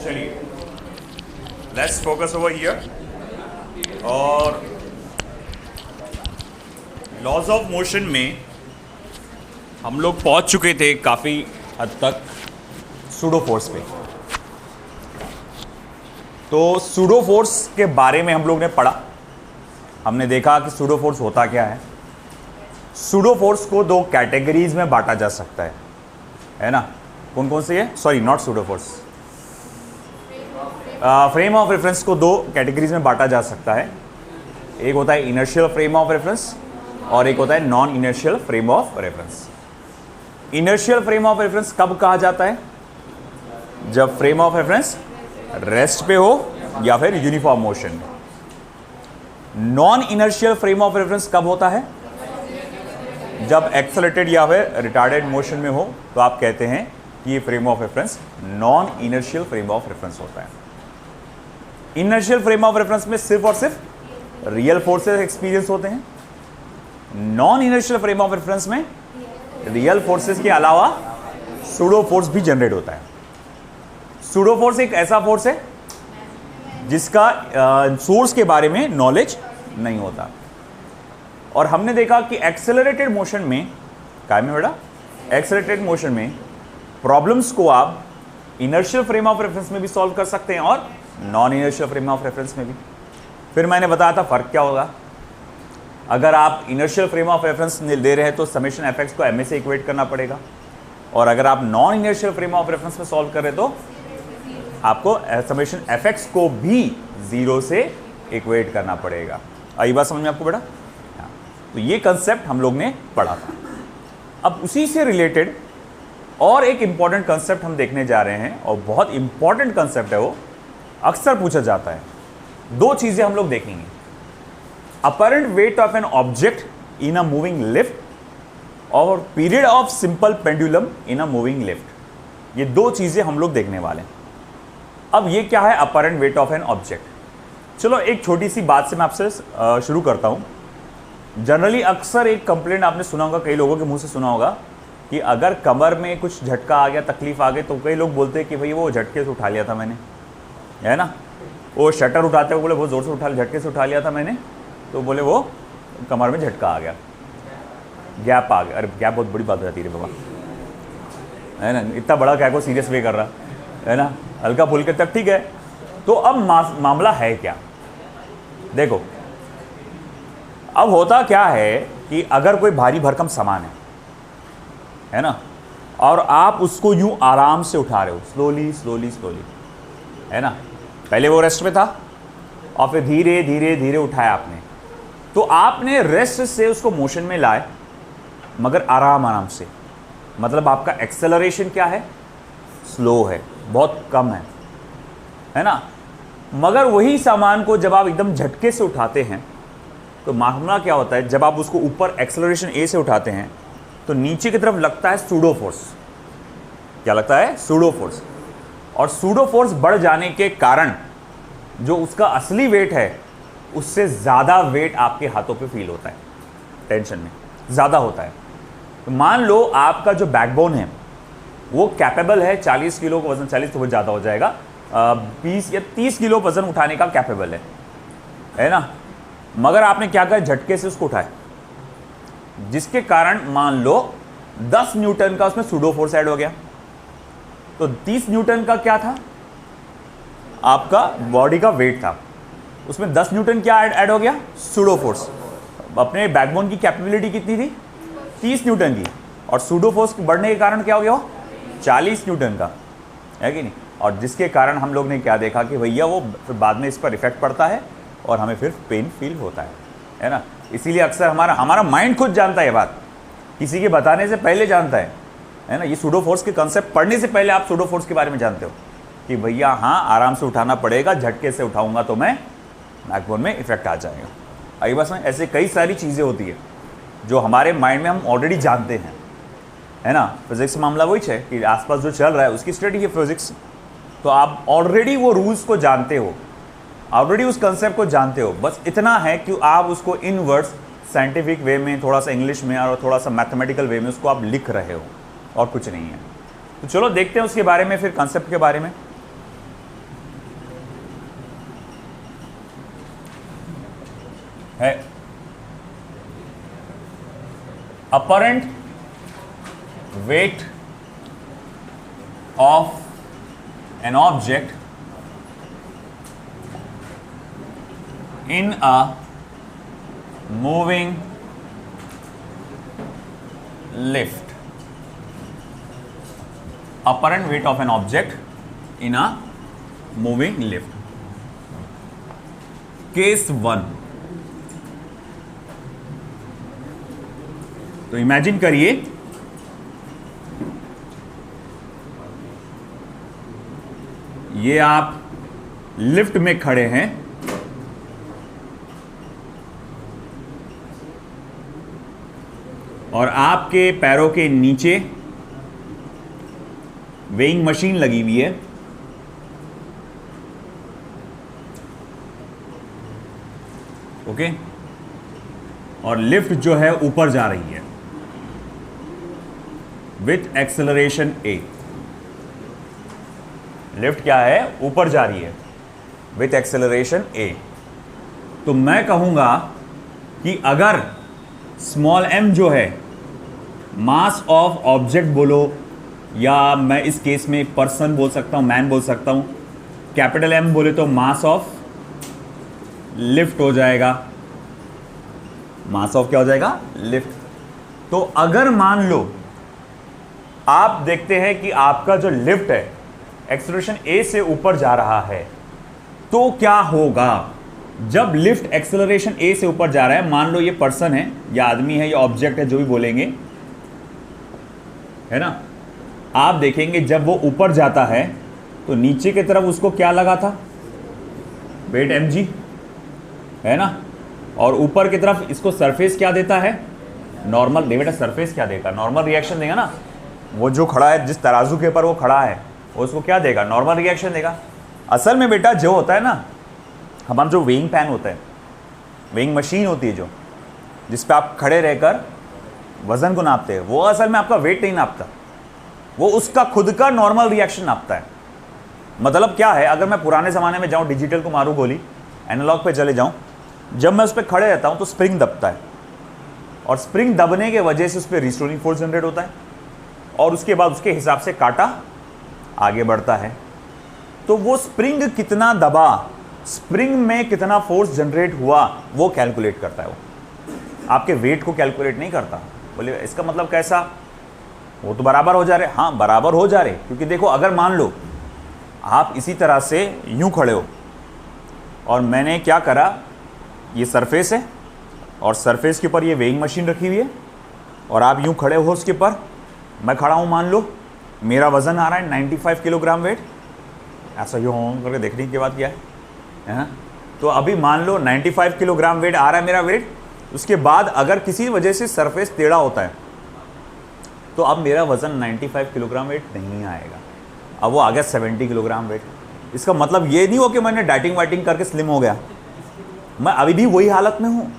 चलिए let's focus over here. और laws of motion में हम लोग पहुंच चुके थे काफ़ी हद तक सूडो फोर्स पे। तो सूडो फोर्स के बारे में हम लोग ने पढ़ा, हमने देखा कि सूडो फोर्स होता क्या है। सूडो फोर्स को दो कैटेगरीज में बांटा जा सकता है ना। कौन कौन सी है? Sorry, not pseudo force, frame of reference को दो कैटेगरीज में बांटा जा सकता है। एक होता है इनर्शियल फ्रेम ऑफ रेफरेंस और एक होता है non inertial frame of reference. Inertial frame of reference कब कहा जाता है? जब फ्रेम ऑफ रेफरेंस रेस्ट पे हो या फिर यूनिफॉर्म मोशन में। Non inertial frame of reference कब होता है? जब एक्सेलरेटेड या फिर रिटार्डेड मोशन में हो, तो आप कहते हैं कि ये frame of reference non inertial frame of reference होता है। इनर्शियल फ्रेम ऑफ रेफरेंस में सिर्फ और सिर्फ रियल फोर्सेस एक्सपीरियंस होते हैं। Non inertial frame of reference में रियल फोर्सेस के अलावा सूडो फोर्स भी जनरेट होता है। सूडो फोर्स एक ऐसा फोर्स है जिसका सोर्स के बारे में नॉलेज नहीं होता। और हमने देखा कि एक्सेलरेटेड मोशन में, क्या में बेटा, एक्सेलरेटेड मोशन में प्रॉब्लम्स को आप इनर्शियल फ्रेम ऑफ रेफरेंस में भी सॉल्व कर सकते हैं और non inertial frame of reference में भी। फिर मैंने बताया था फर्क क्या होगा। अगर आप इनर्शियल फ्रेम ऑफ रेफरेंस दे रहे हैं तो समेशन एफ एक्स को एम ए से इक्वेट करना पड़ेगा, और अगर आप non inertial frame of reference में सॉल्व कर रहे तो आपको समेशन एफ एक्स को भी 0 से इक्वेट करना पड़ेगा। आई बात समझ में आपको बेटा? तो ये कंसेप्ट हम लोग ने पढ़ा था। अब उसी से रिलेटेड और एक इंपॉर्टेंट कंसेप्ट हम देखने जा रहे हैं, और बहुत इंपॉर्टेंट कंसेप्ट है वो, अक्सर पूछा जाता है। दो चीजें हम लोग देखेंगे, apparent weight of an object in a moving lift और period of simple pendulum in a moving lift. ये दो चीजें हम लोग देखने वाले हैं। अब ये क्या है apparent weight of an object? चलो एक छोटी सी बात से मैं आपसे शुरू करता हूं। जनरली अक्सर एक कंप्लेंट आपने सुना होगा, कई लोगों के मुंह से सुना होगा कि अगर कमर में कुछ झटका आ गया, तकलीफ आ गई, तो कई लोग बोलते हैं कि भाई वो झटके से उठा लिया था मैंने, है ना। वो शटर उठाते हुए बोले बहुत ज़ोर से उठा, झटके से उठा लिया था मैंने, तो बोले वो कमर में झटका आ गया, गैप आ गया। अरे गैप बहुत बड़ी बात हो जाती है बाबा, है ना। इतना बड़ा क्या को सीरियस वे कर रहा है ना, हल्का फुल्के तक ठीक है। तो अब मामला है क्या? देखो, अब होता क्या है कि अगर कोई भारी भरकम सामान है ना, और आप उसको यूं आराम से उठा रहे हो, स्लोली स्लोली स्लोली, है ना। पहले वो रेस्ट में था और फिर धीरे धीरे धीरे उठाया आपने, तो आपने रेस्ट से उसको मोशन में लाए, मगर आराम आराम से। मतलब आपका एक्सेलरेशन क्या है? स्लो है, बहुत कम है ना। मगर वही सामान को जब आप एकदम झटके से उठाते हैं तो मामला क्या होता है, जब आप उसको ऊपर एक्सेलरेशन ए से उठाते हैं तो नीचे की तरफ लगता है सूडो फोर्स। क्या लगता है? Pseudo force. और सूडो फोर्स बढ़ जाने के कारण जो उसका असली वेट है उससे ज़्यादा वेट आपके हाथों पे फील होता है, टेंशन में ज़्यादा होता है। तो मान लो आपका जो बैकबोन है वो कैपेबल है 40 किलो का वजन, 40 तो बहुत ज़्यादा हो जाएगा, 20 या 30 किलो वजन उठाने का कैपेबल है ना। मगर आपने क्या कहा, झटके से उसको उठाया, जिसके कारण मान लो 10 न्यूटन का उसमें सूडो फोर्स ऐड हो गया। तो 30 न्यूटन का क्या था? आपका बॉडी का वेट था, उसमें 10 न्यूटन क्या ऐड हो गया? Pseudo force. अपने बैकबोन की कैपेबिलिटी कितनी थी? 30 न्यूटन की, और सूडो फोर्स बढ़ने के कारण क्या हो गया? 40 न्यूटन का, है कि नहीं। और जिसके कारण हम लोग ने क्या देखा कि भैया वो फिर बाद में इस पर इफेक्ट पड़ता है और हमें फिर पेन फील होता है ना। इसीलिए अक्सर हमारा माइंड खुद जानता है ये बात, किसी के बताने से पहले जानता है ना। ये सूडो फोर्स के कंसेप्ट पढ़ने से पहले आप सूडो फोर्स के बारे में जानते हो कि भैया हाँ आराम से उठाना पड़ेगा, झटके से उठाऊंगा तो मैं बैकबोन में इफेक्ट आ जाएगा। आई बस ऐसे कई सारी चीज़ें होती है जो हमारे माइंड में हम ऑलरेडी जानते हैं, है ना। फिजिक्स मामला वही है कि आसपास जो चल रहा है उसकी स्टडी है फिजिक्स, तो आप ऑलरेडी वो रूल्स को जानते हो, ऑलरेडी उस कंसेप्ट को जानते हो। बस इतना है कि आप उसको इन वर्ड्स साइंटिफिक वे में, थोड़ा सा इंग्लिश में और थोड़ा सा मैथमेटिकल वे में उसको आप लिख रहे हो, और कुछ नहीं है। तो चलो देखते हैं उसके बारे में, फिर कंसेप्ट के बारे में। है apparent weight of an object in a moving lift. Apparent weight of an object in a moving lift. Case 1. तो इमेजिन करिए ये आप लिफ्ट में खड़े हैं और आपके पैरों के नीचे वेइंग मशीन लगी हुई है। ओके, और लिफ्ट जो है ऊपर जा रही है विथ एक्सेलरेशन ए। लिफ्ट क्या है? ऊपर जा रही है विथ एक्सेलरेशन ए। तो मैं कहूंगा कि अगर स्मॉल m जो है मास ऑफ ऑब्जेक्ट बोलो, या मैं इस केस में पर्सन बोल सकता हूं, मैन बोल सकता हूं, कैपिटल M बोले तो मास ऑफ लिफ्ट हो जाएगा। मास ऑफ क्या हो जाएगा? लिफ्ट। तो अगर मान लो आप देखते हैं कि आपका जो लिफ्ट है एक्सेलरेशन A से ऊपर जा रहा है, तो क्या होगा? जब लिफ्ट एक्सेलरेशन A से ऊपर जा रहा है, मान लो ये पर्सन है या आदमी है या ऑब्जेक्ट है, जो भी बोलेंगे, है ना, आप देखेंगे जब वो ऊपर जाता है तो नीचे की तरफ उसको क्या लगा था? वेट mg, है ना, और ऊपर की तरफ इसको सरफेस क्या देता है? नॉर्मल। बेटा सरफेस क्या देगा? नॉर्मल रिएक्शन देगा ना। वो जो खड़ा है, जिस तराजू के ऊपर वो खड़ा है, वो उसको क्या देगा? नॉर्मल रिएक्शन देगा। असल में बेटा जो होता है ना, हमारा जो वेइंग पैन होता है, वेइंग मशीन होती है जो, जिस पे आप खड़े रहकर वजन को नापते हैं, वो असल में आपका वेट नहीं नापता, वो उसका खुद का नॉर्मल रिएक्शन नापता है। मतलब क्या है, अगर मैं पुराने ज़माने में जाऊँ, डिजिटल को मारूँ गोली, एनालॉग पे चले जाऊँ, जब मैं उस पर खड़े रहता हूँ तो स्प्रिंग दबता है, और स्प्रिंग दबने के वजह से उस पर रिस्टोरिंग फोर्स जनरेट होता है, और उसके बाद उसके हिसाब से कांटा आगे बढ़ता है। तो वो स्प्रिंग कितना दबा, स्प्रिंग में कितना फोर्स जनरेट हुआ, वो कैलकुलेट करता है। वो आपके वेट को कैलकुलेट नहीं करता। बोले इसका मतलब कैसा? वो तो बराबर हो जा रहे। हाँ, बराबर हो जा रहे, क्योंकि देखो अगर मान लो आप इसी तरह से यूं खड़े हो और मैंने क्या करा, ये सरफेस है और सरफेस के ऊपर ये वेइंग मशीन रखी हुई है, और आप यूं खड़े हो उसके ऊपर, मैं खड़ा हूं, मान लो मेरा वजन आ रहा है 95 किलोग्राम वेट, ऐसा यूँ करके देखने के बाद क्या है ना। तो अभी मान लो 95 किलोग्राम वेट आ रहा है मेरा वेट। उसके बाद अगर किसी वजह से सरफेस टेढ़ा होता है तो अब मेरा वजन 95 किलोग्राम वेट नहीं आएगा, अब वो आ गया 70 किलोग्राम वेट। इसका मतलब ये नहीं हो कि मैंने डाइटिंग वाइटिंग करके स्लिम हो गया, मैं अभी भी वही हालत में हूँ।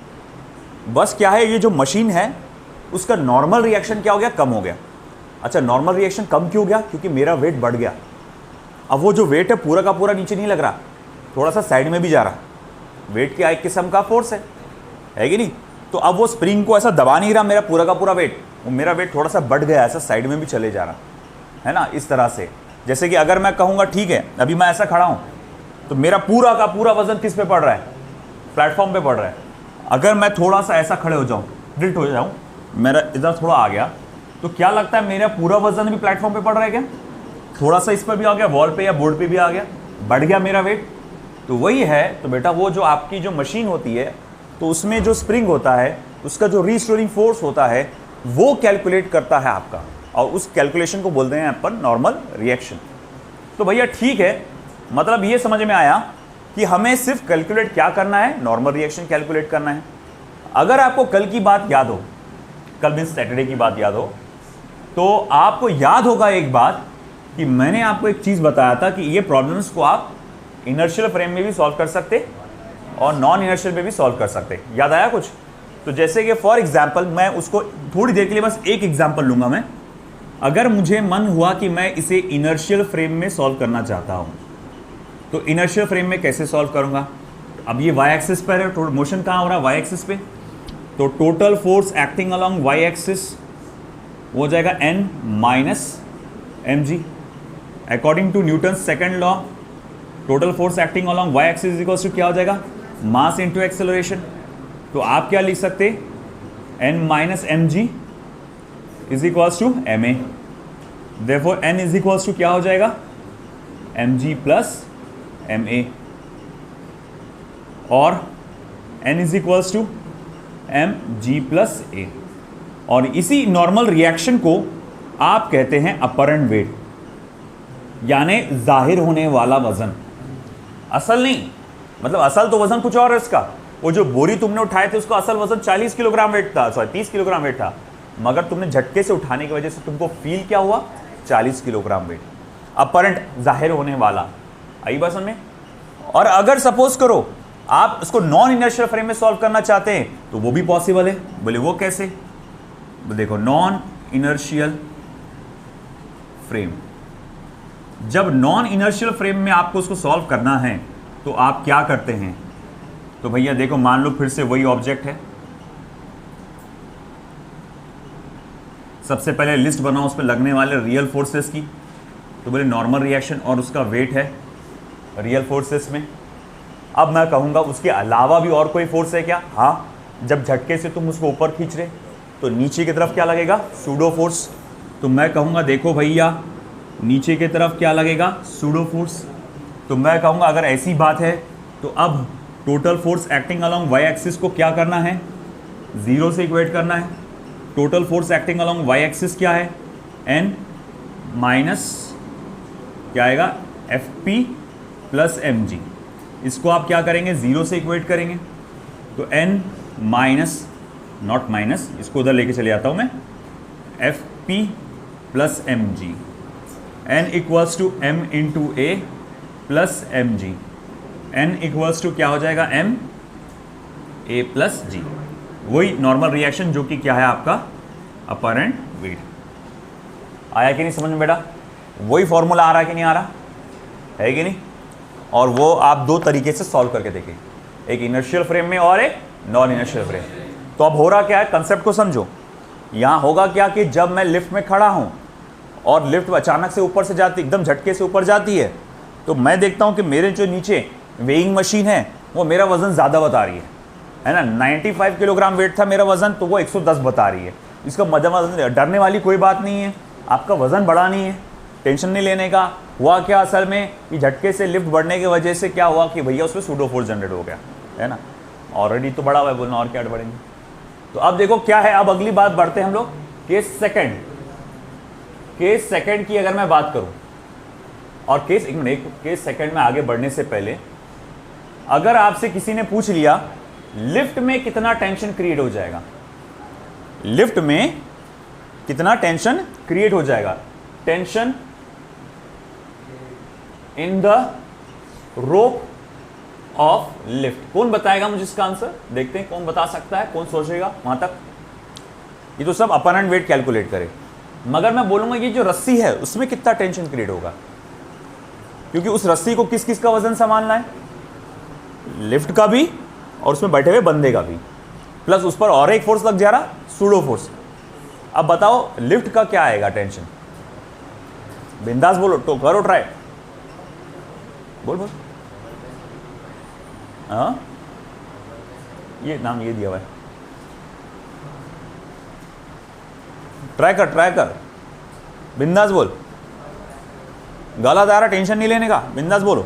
बस क्या है, ये जो मशीन है उसका नॉर्मल रिएक्शन क्या हो गया? कम हो गया। अच्छा, नॉर्मल रिएक्शन कम क्यों हो गया? क्योंकि मेरा वेट बढ़ गया। अब वो जो वेट है पूरा का पूरा नीचे नहीं लग रहा, थोड़ा सा साइड में भी जा रहा। वेट क्या एक किस्म का फोर्स है कि नहीं? तो अब वो स्प्रिंग को ऐसा दबा नहीं रहा मेरा पूरा का पूरा वेट, वो मेरा वेट थोड़ा सा बढ़ गया, ऐसा साइड में भी चले जा रहा है ना, इस तरह से। जैसे कि अगर मैं कहूँगा ठीक है अभी मैं ऐसा खड़ा हूँ तो मेरा पूरा का पूरा वजन किस पे पड़ रहा है? प्लेटफॉर्म पे पड़ रहा है। अगर मैं थोड़ा सा ऐसा खड़े हो जाऊँ, टिल्ट हो जाऊँ, मेरा इधर थोड़ा आ गया, तो क्या लगता है मेरा पूरा वजन भी प्लेटफॉर्म पे पड़ रहा है क्या? थोड़ा सा इस पर भी आ गया, वॉल पे या बोर्ड पे भी आ गया, बढ़ गया मेरा वेट। तो वही है। तो बेटा वो जो आपकी जो मशीन होती है, तो उसमें जो स्प्रिंग होता है, उसका जो रिस्टोरिंग फोर्स होता है, वो कैलकुलेट करता है आपका, और उस कैलकुलेशन को बोलते हैं अपन नॉर्मल रिएक्शन। तो भैया ठीक है, मतलब ये समझ में आया कि हमें सिर्फ कैलकुलेट क्या करना है? नॉर्मल रिएक्शन कैलकुलेट करना है। अगर आपको कल की बात याद हो, कल मीन्स सैटरडे की बात याद हो, तो आपको याद होगा एक बात कि मैंने आपको एक चीज़ बताया था कि ये प्रॉब्लम्स को आप इनर्शियल फ्रेम में भी सॉल्व कर सकते और नॉन इनर्शियल में भी सॉल्व कर सकते। याद आया कुछ? तो जैसे कि फॉर एग्जाम्पल, मैं उसको थोड़ी देर के लिए बस एक एग्जाम्पल लूँगा मैं। अगर मुझे मन हुआ कि मैं इसे इनर्शियल फ्रेम में सॉल्व करना चाहता हूँ, तो इनर्शियल फ्रेम में कैसे सॉल्व करूँगा? अब ये y एक्सिस पर है, मोशन कहाँ हो रहा है, y एक्सिस पे, तो total force acting along y axis हो जाएगा n minus mg। According to Newton second law, total force acting along y axis equals to क्या हो जाएगा, मास इनटू एक्सेलरेशन। तो आप क्या लिख सकते, n minus mg is equals to ma। Therefore n is equals to क्या हो जाएगा, mg प्लस ma, और n is equals to mg plus a। और इसी नॉर्मल रिएक्शन को आप कहते हैं अपरेंट वेट, यानी जाहिर होने वाला वजन। असल नहीं, मतलब असल तो वजन कुछ और है इसका। वो जो बोरी तुमने उठाए थे उसका असल वजन 40 किलोग्राम वेट था, सॉरी 30 किलोग्राम वेट था, मगर तुमने झटके से उठाने की वजह से तुमको फील क्या हुआ, 40 किलोग्राम वेट। अपरेंट, जाहिर होने वाला। आई बात समझ में। और अगर सपोज करो आप इसको नॉन इनर्शियल फ्रेम में सॉल्व करना चाहते हैं तो वो भी पॉसिबल है। बोले वो कैसे, देखो नॉन इनर्शियल फ्रेम, जब नॉन इनर्शियल फ्रेम में आपको उसको सॉल्व करना है तो आप क्या करते हैं, तो भैया देखो मान लो फिर से वही ऑब्जेक्ट है, सबसे पहले लिस्ट बनाओ उस पर लगने वाले रियल फोर्सेस की, तो बोले नॉर्मल रिएक्शन और उसका वेट है रियल फोर्सेस में। अब मैं कहूँगा उसके अलावा भी और कोई फोर्स है क्या, हाँ, जब झटके से तुम उसको ऊपर खींच रहे तो नीचे की तरफ क्या लगेगा, सूडो फोर्स। तो मैं कहूँगा देखो भैया नीचे की तरफ क्या लगेगा, सूडो फोर्स। तो मैं कहूँगा अगर ऐसी बात है तो अब total force acting along y axis को क्या करना है, 0 से इक्वेट करना है। Total force acting along y axis क्या है, n माइनस क्या आएगा, Fp प्लस mg। इसको आप क्या करेंगे, 0 से इक्वेट करेंगे, तो n माइनस, नॉट माइनस, इसको उधर लेके चले जाता हूँ मैं, Fp plus mg, n equals to m into a plus mg, n equals to क्या हो जाएगा, m a प्लस g। वही नॉर्मल रिएक्शन जो कि क्या है आपका अपरेंट वेट। आया कि नहीं समझ में बेटा, वही फॉर्मूला आ रहा है कि नहीं आ रहा है कि नहीं। और वो आप दो तरीके से सॉल्व करके देखें, एक इनर्शियल फ्रेम में और एक नॉन इनर्शियल फ्रेम। तो अब हो रहा क्या है, कंसेप्ट को समझो। यहाँ होगा क्या कि जब मैं लिफ्ट में खड़ा हूँ और लिफ्ट अचानक से ऊपर से जाती, एकदम झटके से ऊपर जाती है, तो मैं देखता हूँ कि मेरे जो नीचे वेइंग मशीन है वो मेरा वज़न ज़्यादा बता रही है ना। 95 किलोग्राम वेट था मेरा वज़न, तो वो 110 बता रही है। इसका मजा, डरने वाली कोई बात नहीं है, आपका वज़न बढ़ा नहीं है, टेंशन नहीं लेने का। हुआ क्या असल में कि झटके से लिफ्ट बढ़ने की वजह से क्या हुआ कि भैया उसमें सूडो फोर्स जनरेट हो गया, है ना। ऑलरेडी तो बड़ा हुआ है, बोलना और क्या बढ़ेंगे। तो अब देखो क्या है, अब अगली बात बढ़ते हैं हम लोग, केस सेकंड। केस सेकंड की अगर मैं बात करूं, और केस सेकंड में आगे बढ़ने से पहले अगर आपसे किसी ने पूछ लिया लिफ्ट में कितना टेंशन क्रिएट हो जाएगा, लिफ्ट में कितना टेंशन क्रिएट हो जाएगा, tension in the rope of lift, कौन बताएगा मुझे इसका आंसर, देखते हैं कौन बता सकता है, कौन सोचेगा वहां तक। ये तो सब अपरेंट वेट कैलकुलेट करे, मगर मैं बोलूंगा ये जो रस्सी है उसमें कितना टेंशन क्रिएट होगा, क्योंकि उस रस्सी को किस किस का वजन संभालना है, लिफ्ट का भी और उसमें बैठे हुए बंदे का भी, प्लस उस पर और एक फोर्स लग जा रहा, सूडो फोर्स। अब बताओ लिफ्ट का क्या आएगा टेंशन, बिंदास बोलो, तो करो ट्राई, बोल बोल। हाँ ये नाम ये दिया हुआ है, ट्राई कर, बिंदास बोल। गलत आ रहा, टेंशन नहीं लेने का, बिंदास बोलो,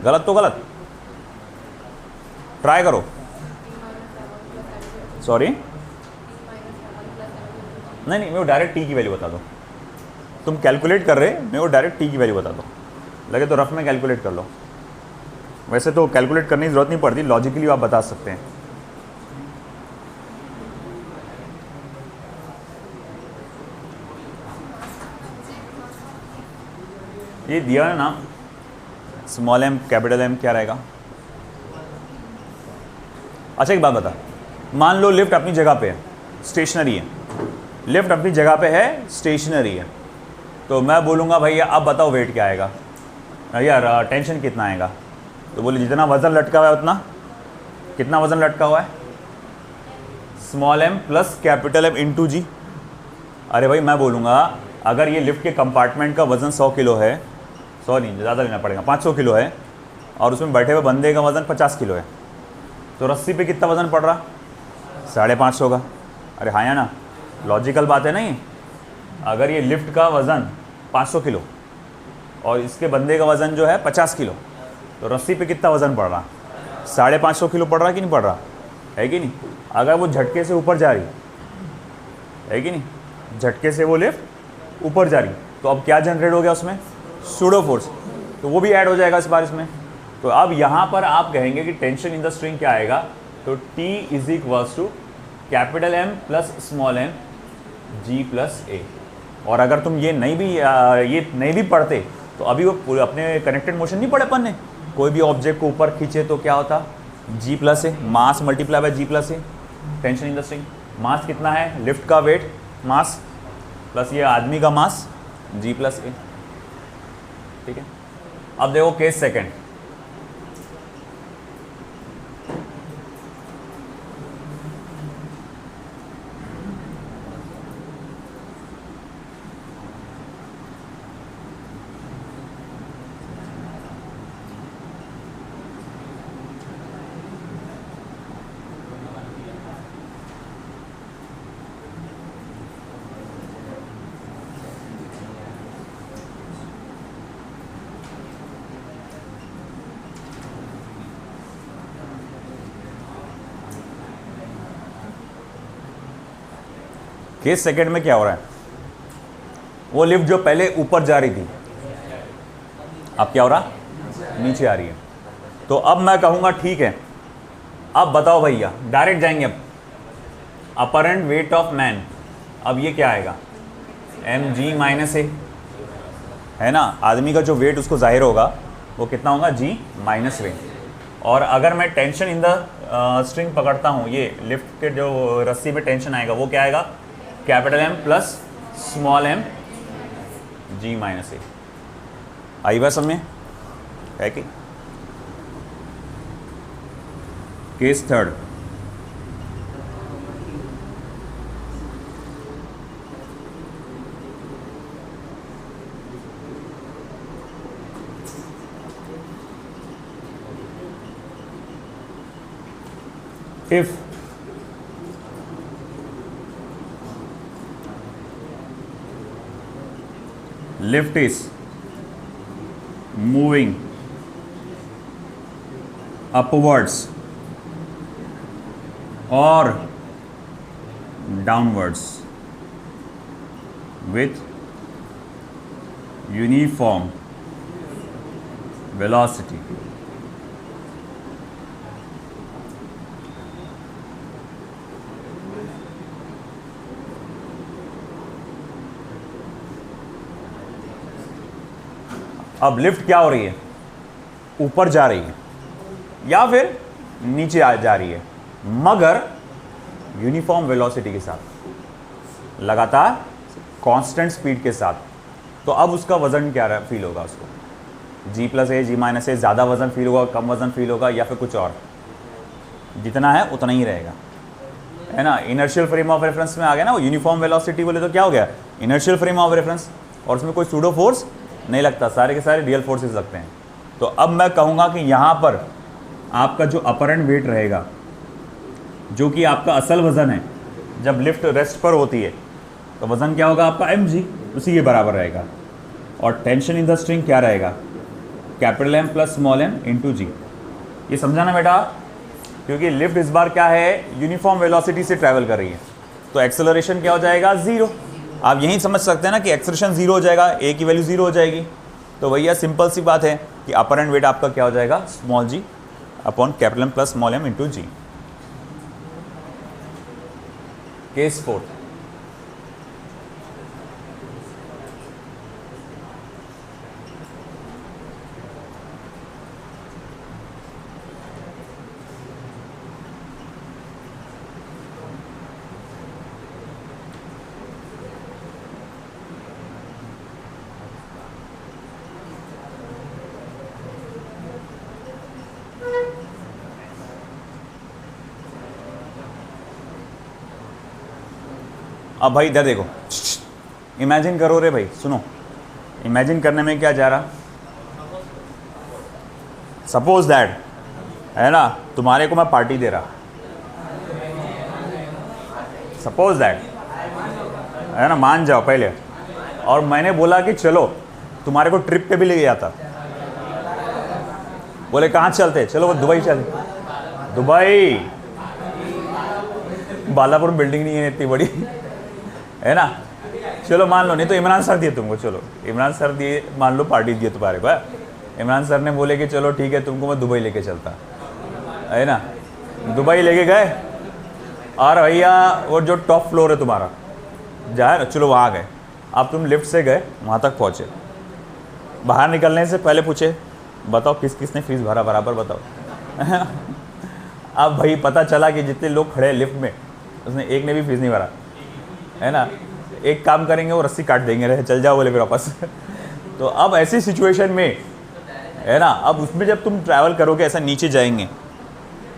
गलत तो गलत, ट्राई करो। सॉरी नहीं, मैं वो डायरेक्ट टी की वैल्यू बता दो, तुम कैलकुलेट कर रहे, मैं वो डायरेक्ट टी की वैल्यू बता दो, लगे तो रफ में कैलकुलेट कर लो, वैसे तो कैलकुलेट करने की जरूरत नहीं पड़ती, लॉजिकली आप बता सकते हैं। ये दिया है ना, स्मॉल एम कैपिटल एम क्या रहेगा। अच्छा एक बात बता, मान लो लिफ्ट अपनी जगह पे है, स्टेशनरी है, लिफ्ट अपनी जगह पे है, स्टेशनरी है, तो मैं बोलूँगा भैया अब बताओ वेट क्या आएगा, यार टेंशन कितना आएगा, तो बोले जितना वजन लटका हुआ है उतना कितना वजन लटका हुआ है, small m plus capital M into g. अरे भाई मैं बोलूँगा अगर ये लिफ्ट के कंपार्टमेंट का वज़न 100 किलो है, 100 नहीं ज़्यादा लेना पड़ेगा, 500 किलो है, और उसमें बैठे हुए बंदे का वज़न 50 किलो है, तो रस्सी पे कितना वज़न पड़ रहा, 550 का। अरे हाँ या ना, लॉजिकल बात है ना ये। अगर ये लिफ्ट का वज़न 500 किलो और इसके बंदे का वज़न जो है 50 किलो, तो रस्सी पे कितना वज़न पड़ रहा, 550 किलो पड़ रहा कि नहीं पड़ रहा, है कि नहीं। अगर वो झटके से ऊपर जा रही है कि नहीं, झटके से वो लिफ्ट ऊपर जा रही, तो अब क्या जनरेट हो गया उसमें, सूडो फोर्स, तो वो भी ऐड हो जाएगा इस बार इसमें। तो अब यहाँ पर आप कहेंगे कि टेंशन इन द स्ट्रिंग क्या आएगा, तो T is equals to capital M plus small m G plus A। और अगर तुम ये नहीं भी पढ़ते तो अभी वो पूरे अपने कनेक्टेड मोशन नहीं पढ़े अपन ने, कोई भी ऑब्जेक्ट को ऊपर खींचे तो क्या होता, G plus A, mass multiply by G plus A, tension in the string. Mass कितना है, लिफ्ट का वेट मास प्लस ये आदमी का मास G प्लस A, ठीक है। अब देखो केस सेकंड, केस सेकंड में क्या हो रहा है, वो लिफ्ट जो पहले ऊपर जा रही थी अब क्या हो रहा, नीचे आ रही है। तो अब मैं कहूँगा ठीक है, अब बताओ भैया, डायरेक्ट जाएंगे अब, अपरेंट वेट ऑफ मैन, अब ये क्या आएगा, mg माइनस ए, है ना। आदमी का जो वेट उसको जाहिर होगा वो कितना होगा, g माइनस वे। और अगर मैं टेंशन इन द स्ट्रिंग पकड़ता हूँ, ये लिफ्ट के जो रस्सी पे टेंशन आएगा वो क्या आएगा, capital M plus small m G minus a. आई बात समझ में, है कि। Case third, if lift is moving upwards or downwards with uniform velocity, अब लिफ्ट क्या हो रही है, ऊपर जा रही है या फिर नीचे जा रही है, मगर यूनिफॉर्म वेलोसिटी के साथ, लगातार कांस्टेंट स्पीड के साथ। तो अब उसका वजन क्या फील होगा उसको, G प्लस ए, G माइनस ए, ज़्यादा वजन फील होगा, कम वजन फील होगा, या फिर कुछ और, जितना है उतना ही रहेगा, है ना। इनर्शियल फ्रेम ऑफ रेफरेंस में आ गया ना वो, यूनिफॉर्म वेलोसिटी बोले तो क्या हो गया, इनर्शियल फ्रेम ऑफ रेफरेंस, और उसमें कोई सूडो फोर्स नहीं लगता, सारे के सारे रियल फोर्सेस लगते हैं। तो अब मैं कहूँगा कि यहाँ पर आपका जो अपरेंट वेट रहेगा, जो कि आपका असल वज़न है, जब लिफ्ट रेस्ट पर होती है तो वज़न क्या होगा आपका, mg, उसी के बराबर रहेगा। और टेंशन इन द स्ट्रिंग क्या रहेगा, capital M plus small m into g. ये समझाना बेटा, क्योंकि लिफ्ट इस बार क्या है, यूनिफॉर्म वेलोसिटी से ट्रैवल कर रही है, तो एक्सेलरेशन क्या हो जाएगा, 0। आप यही समझ सकते हैं ना कि एक्सेलरेशन 0 हो जाएगा, a की वैल्यू 0 हो जाएगी। तो भैया सिंपल सी बात है कि अपरेंट वेट आपका क्या हो जाएगा, small g upon capital M plus small m into g. Case fourth, अब भाई इधर देखो, इमेजिन करो रे भाई, सुनो, इमेजिन करने में क्या जा रहा, सपोज दैट, है ना, तुम्हारे को मैं पार्टी दे रहा, सपोज दैट, है ना, मान जाओ पहले, और मैंने बोला कि चलो तुम्हारे को ट्रिप पे भी ले गया था, बोले कहाँ चलते, चलो वो दुबई चले, दुबई, बालापुर बिल्डिंग नहीं है इतनी बड़ी, है ना, चलो मान लो, नहीं तो इमरान सर दिए तुमको, चलो इमरान सर दिए, मान लो पार्टी दिए तुम्हारे को, इमरान सर ने बोले कि चलो ठीक है तुमको मैं दुबई लेके चलता, है ना, दुबई लेके गए, और भैया वो जो टॉप फ्लोर है तुम्हारा जाए ना, चलो वहाँ गए, अब तुम लिफ्ट से गए वहाँ तक पहुँचे, बाहर निकलने से पहले पूछे बताओ किस किस ने फीस भरा, बराबर बताओ। अब भाई पता चला कि जितने लोग खड़े हैं लिफ्ट में उसने एक ने भी फीस नहीं भरा, है ना, एक काम करेंगे वो रस्सी काट देंगे, रहे चल जाओ बोले फिर वापस। तो अब ऐसी सिचुएशन में, है ना, अब उसमें जब तुम ट्रैवल करोगे ऐसा नीचे जाएंगे,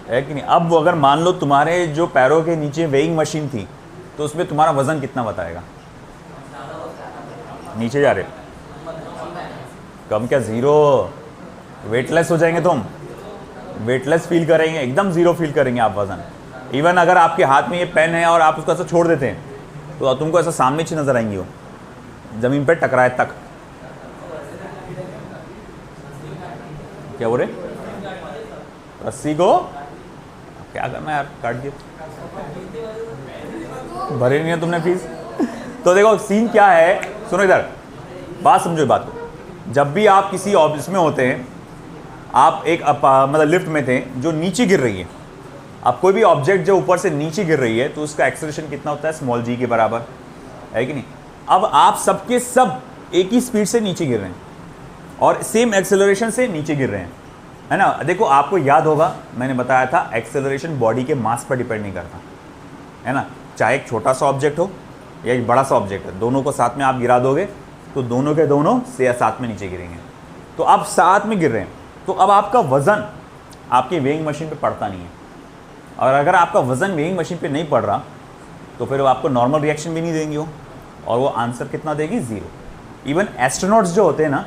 है कि नहीं, अब अगर मान लो तुम्हारे जो पैरों के नीचे वेइंग मशीन थी तो उसमें तुम्हारा वजन कितना बताएगा, नीचे जा रहे, कम क्या, ज़ीरो, वेटलेस हो जाएंगे तुम, वेटलेस फील करेंगे, एकदम ज़ीरो फील करेंगे आप वज़न। इवन अगर आपके हाथ में ये पेन है और आप उसको ऐसा छोड़ देते हैं तो तुमको ऐसा सामने से नज़र आएंगी, वो ज़मीन पे टकराए तक, क्या बोल रहे, रस्सी को क्या करना है यार, काट दिए, भरे नहीं है तुमने फीस। तो देखो सीन क्या है, सुनो इधर बात समझो, बात को, जब भी आप किसी ऑफिस में होते हैं, आप एक मतलब लिफ्ट में थे जो नीचे गिर रही है, अब कोई भी ऑब्जेक्ट जो ऊपर से नीचे गिर रही है तो उसका एक्सेलरेशन कितना होता है, स्मॉल जी के बराबर, है कि नहीं। अब आप सबके सब एक ही स्पीड से नीचे गिर रहे हैं और सेम एक्सेलरेशन से नीचे गिर रहे हैं, है ना। देखो आपको याद होगा मैंने बताया था एक्सेलरेशन बॉडी के मास पर डिपेंड नहीं करता, है ना, चाहे एक छोटा सा ऑब्जेक्ट हो या एक बड़ा सा ऑब्जेक्ट है, दोनों को साथ में आप गिरा दोगे तो दोनों के दोनों से साथ में नीचे गिरेंगे। तो आप साथ में गिर रहे हैं तो अब आपका वज़न आपकी वेइंग मशीन पे पड़ता नहीं है, और अगर आपका वज़न वेइंग मशीन पे नहीं पड़ रहा तो फिर वो आपको नॉर्मल रिएक्शन भी नहीं देंगी वो, और वो आंसर कितना देगी, ज़ीरो। इवन एस्ट्रोनॉट्स जो होते हैं ना,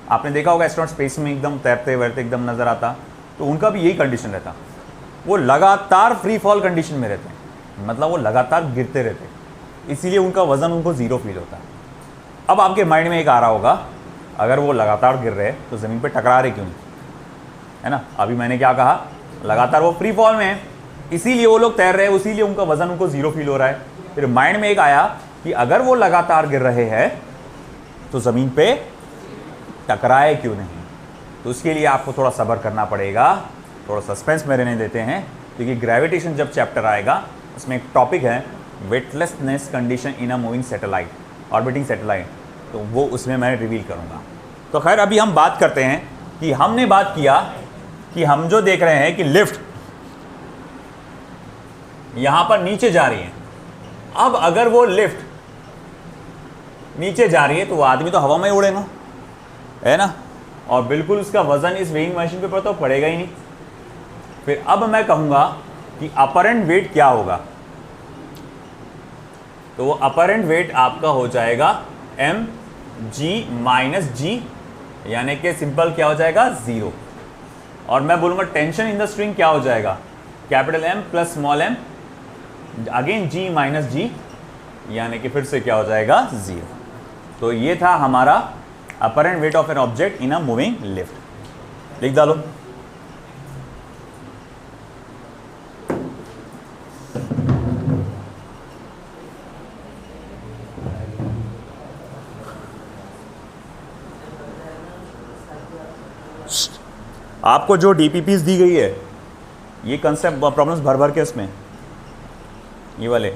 आपने देखा होगा एस्ट्रोनॉट स्पेस में एकदम तैरते वैरते एकदम नज़र आता, तो उनका भी यही कंडीशन रहता, वो लगातार फ्री फॉल कंडीशन में रहते हैं, मतलब वो लगातार गिरते रहते हैं, इसीलिए उनका वज़न उनको ज़ीरो फील होता है। अब आपके माइंड में एक आ रहा होगा, अगर वो लगातार गिर रहे हैं तो ज़मीन पे टकरा रहे क्यों नहीं, है ना। अभी मैंने क्या कहा, लगातार वो फ्री फॉल में है इसीलिए वो लोग तैर रहे हैं, इसीलिए उनका वज़न उनको ज़ीरो फील हो रहा है। फिर माइंड में एक आया कि अगर वो लगातार गिर रहे हैं तो ज़मीन पे टकराए क्यों नहीं। तो उसके लिए आपको थोड़ा सब्र करना पड़ेगा, थोड़ा सस्पेंस में रहने देते हैं, क्योंकि ग्रेविटेशन जब चैप्टर आएगा उसमें एक टॉपिक है weightlessness condition in a moving satellite, orbiting satellite, तो वो उसमें मैं रिवील करूँगा। तो खैर अभी हम बात करते हैं कि हमने बात किया कि हम जो देख रहे हैं कि लिफ्ट यहाँ पर नीचे जा रही है, अब अगर वो लिफ्ट नीचे जा रही है तो वो आदमी तो हवा में ही उड़ेगा, है ना, और बिल्कुल उसका वजन इस वेइंग मशीन पे तो पड़ेगा ही नहीं। फिर अब मैं कहूँगा कि अपरेंट वेट क्या होगा, तो वो अपरेंट वेट आपका हो जाएगा एम जी माइनस जी, यानी कि सिंपल क्या हो जाएगा, ज़ीरो। और मैं बोलूँगा टेंशन इन द स्ट्रिंग क्या हो जाएगा, capital M plus small m, again g minus g, यानी कि फिर से क्या हो जाएगा, ज़ीरो। तो ये था हमारा apparent weight of an object in a moving lift. लिख डालो। आपको जो डीपीपीस दी गई है ये कंसेप्ट प्रॉब्लम्स भर भर के इसमें ये वाले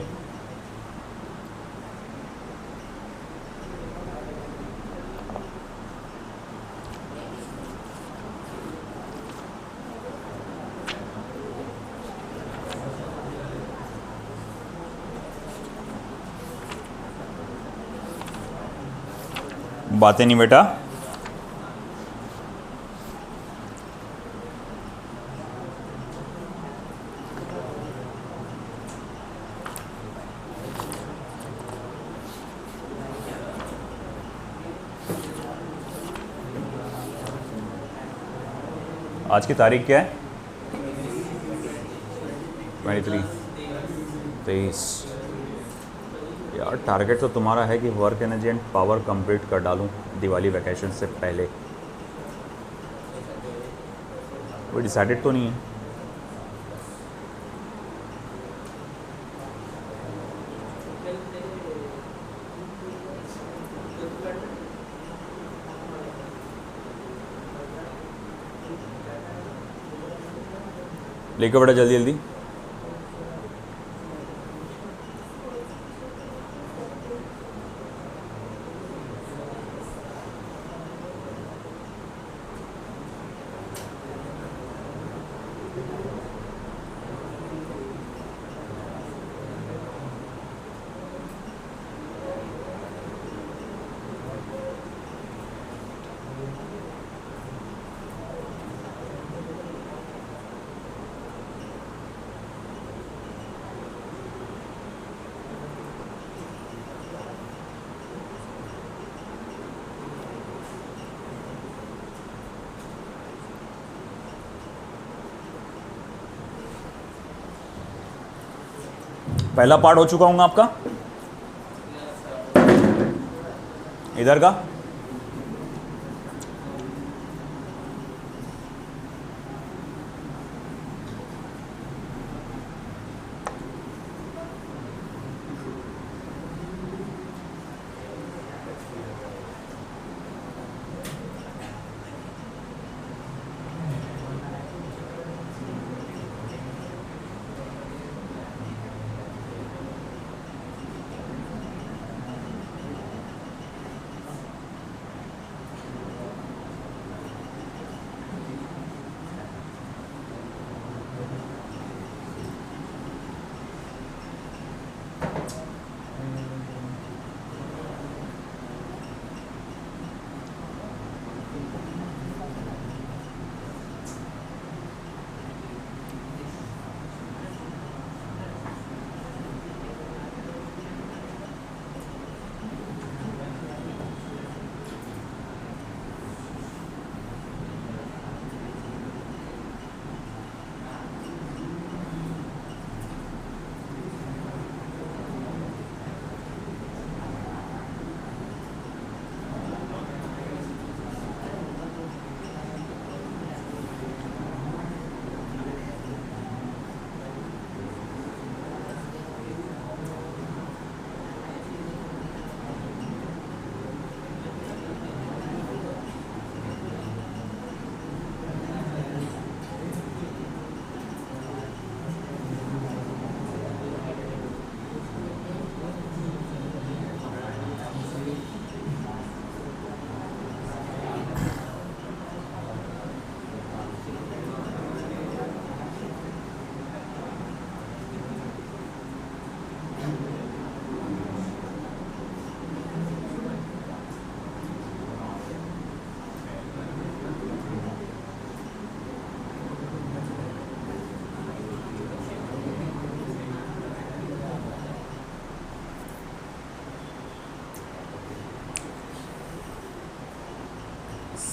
बातें नहीं बेटा, आज की तारीख क्या है? 23 23। यार टारगेट तो तुम्हारा है कि work energy and power complete कर डालूं दिवाली वैकेशन से पहले। वो डिसाइडेड तो नहीं है। लिखो बेटा जल्दी जल्दी। पहला पार्ट हो चुका हूँ आपका, इधर का।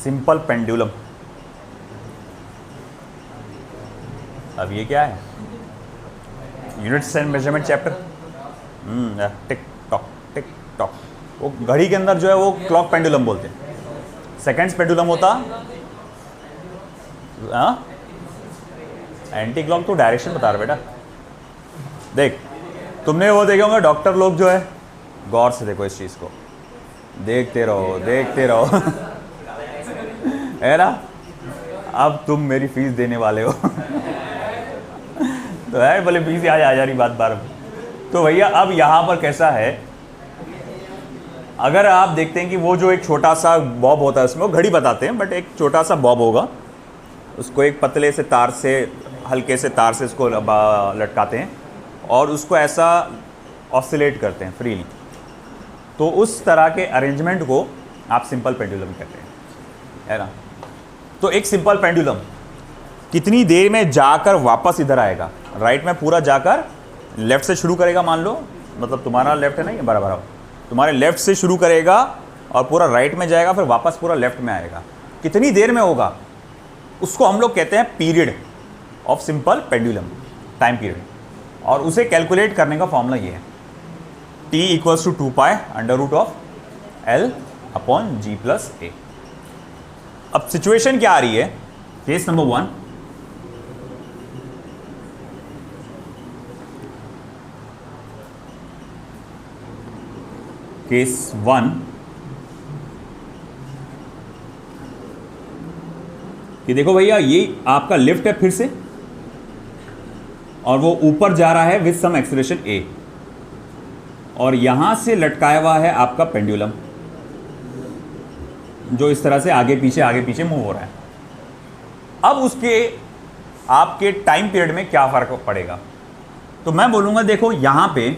Simple pendulum. अब ये क्या है? Units and measurement chapter. Tick tock tick tock. वो घड़ी के अंदर जो है वो क्लॉक पेंडुलम बोलते हैं। सेकेंड्स पेंडुलम होता, एंटी क्लॉक तो डायरेक्शन बता रहा बेटा। देख, तुमने वो देखे होंगे डॉक्टर लोग जो है, गौर से देखो इस चीज को, देखते रहो देखते रहो है ना। अब तुम मेरी फीस देने वाले हो तो यार बोले फीस आज आ जा रही बात बार। तो भैया अब यहाँ पर कैसा है, अगर आप देखते हैं कि वो जो एक छोटा सा बॉब होता है उसमें, वो घड़ी बताते हैं बट एक छोटा सा बॉब होगा, उसको एक पतले से तार से, हल्के से तार से इसको लटकाते हैं और उसको ऐसा ऑसिलेट करते हैं फ्रीली। तो उस तरह के अरेंजमेंट को आप सिंपल पेंडुलम कहते हैं, है ना। तो एक सिंपल पेंडुलम कितनी देर में जाकर वापस इधर आएगा, राइट में पूरा जाकर लेफ्ट से शुरू करेगा, मान लो मतलब तुम्हारा लेफ्ट है ना, ये बराबर तुम्हारे लेफ्ट से शुरू करेगा और पूरा राइट में जाएगा, फिर वापस पूरा लेफ्ट में आएगा। कितनी देर में होगा? उसको हम लोग कहते हैं period of simple pendulum, time period. और उसे कैलकुलेट करने का फॉर्मूला ये है, t equals to 2 pi under root of L upon G plus A। अब सिचुएशन क्या आ रही है, केस नंबर 1, केस 1 कि देखो भैया ये आपका लिफ्ट है फिर से, और वो ऊपर जा रहा है विद सम एक्सीलरेशन a, और यहां से लटकाया हुआ है आपका पेंडुलम जो इस तरह से आगे पीछे मूव हो रहा है। अब उसके आपके टाइम पीरियड में क्या फर्क पड़ेगा, तो मैं बोलूंगा देखो यहां पे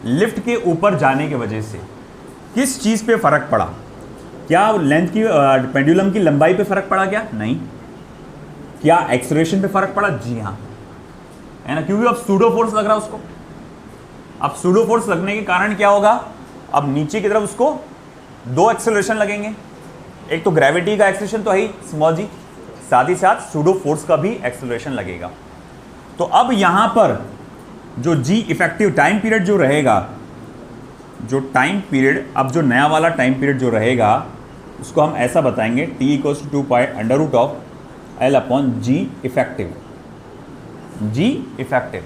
लिफ्ट के ऊपर जाने की वजह से किस चीज पे फर्क पड़ा, क्या लेंथ की पेंडुलम की लंबाई पे फर्क पड़ा क्या, नहीं। क्या एक्सेलरेशन पे फर्क पड़ा, जी हाँ, है ना, क्योंकि अब सूडो फोर्स लग रहा है उसको। अब सूडो फोर्स लगने के कारण क्या होगा, अब नीचे की तरफ उसको 2 एक्सेलरेशन लगेंगे, एक तो ग्रेविटी का एक्सेलरेशन तो है ही स्मॉल जी, साथ ही साथ सूडो फोर्स का भी एक्सेलरेशन लगेगा। तो अब यहां पर जो जी इफेक्टिव टाइम पीरियड जो रहेगा, जो टाइम पीरियड, अब जो नया वाला टाइम पीरियड जो रहेगा उसको हम ऐसा बताएंगे, t equals to 2 pi under root of L upon G effective. G effective,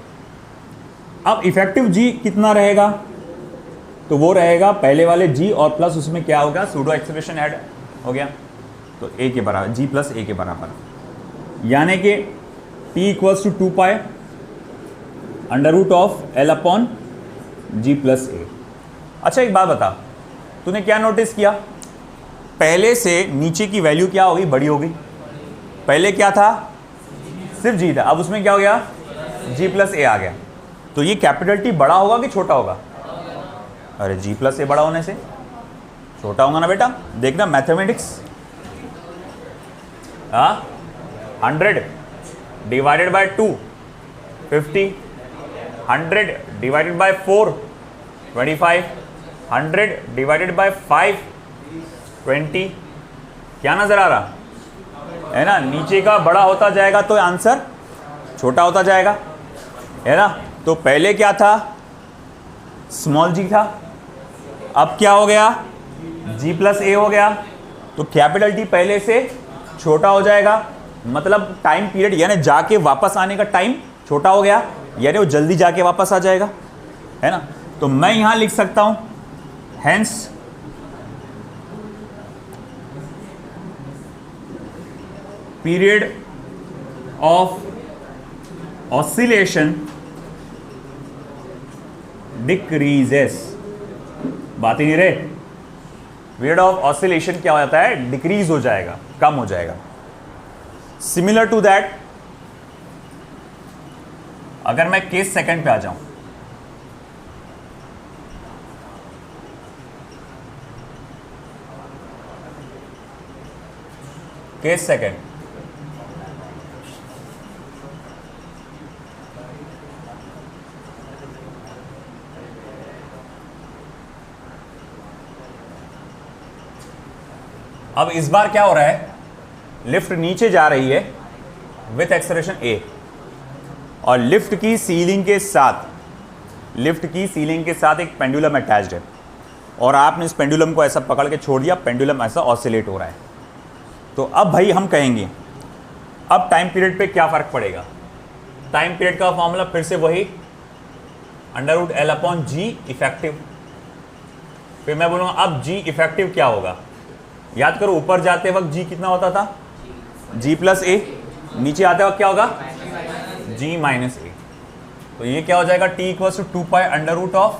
अब इफेक्टिव जी कितना रहेगा, तो वो रहेगा पहले वाले जी और प्लस उसमें क्या होगा, सूडो एक्सेलरेशन ऐड हो गया, तो a के बराबर, जी प्लस a के बराबर, यानी कि t equals to 2 pi under root of L upon G plus a। अच्छा एक बात बता, तूने क्या नोटिस किया, पहले से नीचे की वैल्यू क्या होगी, बड़ी होगी। पहले क्या था, सिर्फ जी था, अब उसमें क्या हो गया, जी प्लस ए आ गया। तो ये कैपिटल टी बड़ा होगा कि छोटा होगा, अरे जी प्लस ए बड़ा होने से छोटा होगा ना बेटा। देखना mathematics, 100 divided by 2 50, 100 divided by 4 25, 100 divided by 5 20। क्या नजर आ रहा है ना, नीचे का बड़ा होता जाएगा तो आंसर छोटा होता जाएगा, है ना। तो पहले क्या था, स्मॉल जी था, अब क्या हो गया, जी प्लस ए हो गया, तो कैपिटल टी पहले से छोटा हो जाएगा, मतलब टाइम पीरियड यानी जाके वापस आने का टाइम छोटा हो गया, यानी वो जल्दी जाके वापस आ जाएगा, है ना। तो मैं यहां लिख सकता हूं, hence period of oscillation decreases. बात ही नहीं रहे, पीरियड ऑफ ऑसिलेशन क्या हो जाता है, डिक्रीज हो जाएगा, कम हो जाएगा। सिमिलर टू दैट, अगर मैं केस सेकंड पे आ जाऊं, केस सेकंड, अब इस बार क्या हो रहा है, लिफ्ट नीचे जा रही है विथ एक्सेलरेशन a, और लिफ्ट की सीलिंग के साथ एक पेंडुलम अटैच्ड है, और आपने इस पेंडुलम को ऐसा पकड़ के छोड़ दिया, पेंडुलम ऐसा ऑसिलेट हो रहा है। तो अब भाई हम कहेंगे अब टाइम पीरियड पे क्या फर्क पड़ेगा। टाइम पीरियड का फॉर्मूला फिर से वही, under root L upon G effective. फिर मैं बोलूँगा अब जी इफेक्टिव क्या होगा, याद करो ऊपर जाते वक्त जी कितना होता था, जी प्लस ए, नीचे आते वक्त क्या होगा, जी माइनस ए। तो ये क्या हो जाएगा, T equals to 2 pi under root of